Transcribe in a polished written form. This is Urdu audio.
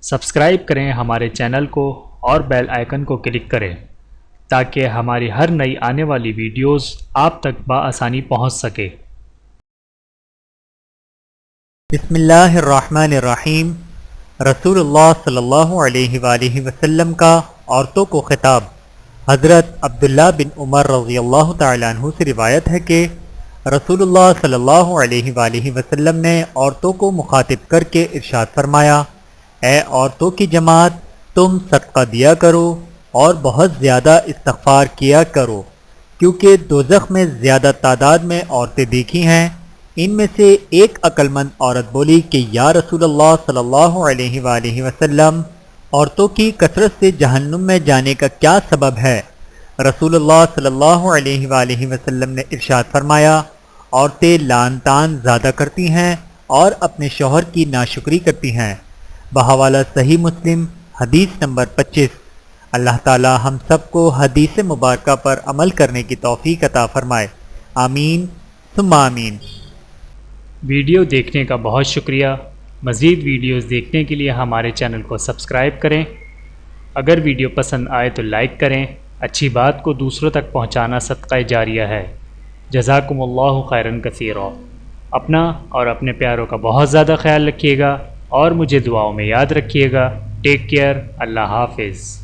سبسکرائب کریں ہمارے چینل کو اور بیل آئیکن کو کلک کریں تاکہ ہماری ہر نئی آنے والی ویڈیوز آپ تک بآسانی پہنچ سکے۔ بسم اللہ الرحمن الرحیم۔ رسول اللہ صلی اللہ علیہ وآلہ وسلم کا عورتوں کو خطاب۔ حضرت عبداللہ بن عمر رضی اللہ تعالیٰ عنہ سے روایت ہے کہ رسول اللہ صلی اللہ علیہ وآلہ وسلم نے عورتوں کو مخاطب کر کے ارشاد فرمایا، اے عورتوں کی جماعت، تم صدقہ دیا کرو اور بہت زیادہ استغفار کیا کرو، کیونکہ دوزخ میں زیادہ تعداد میں عورتیں دیکھی ہیں۔ ان میں سے ایک عقل مند عورت بولی کہ یا رسول اللہ صلی اللہ علیہ وآلہ وسلم، عورتوں کی کثرت سے جہنم میں جانے کا کیا سبب ہے؟ رسول اللہ صلی اللہ علیہ وآلہ وسلم نے ارشاد فرمایا، عورتیں لعن طعن زیادہ کرتی ہیں اور اپنے شوہر کی ناشکری کرتی ہیں۔ بحوالہ صحیح مسلم، حدیث نمبر 25۔ اللہ تعالی ہم سب کو حدیث مبارکہ پر عمل کرنے کی توفیق عطا فرمائے، آمین ثم آمین۔ ویڈیو دیکھنے کا بہت شکریہ۔ مزید ویڈیوز دیکھنے کے لیے ہمارے چینل کو سبسکرائب کریں۔ اگر ویڈیو پسند آئے تو لائک کریں۔ اچھی بات کو دوسروں تک پہنچانا صدقہ جاریہ ہے۔ جزاکم اللہ خیرا کثیرا۔ اپنا اور اپنے پیاروں کا بہت زیادہ خیال رکھیے گا اور مجھے دعاؤں میں یاد رکھیے گا۔ Take care. اللہ حافظ۔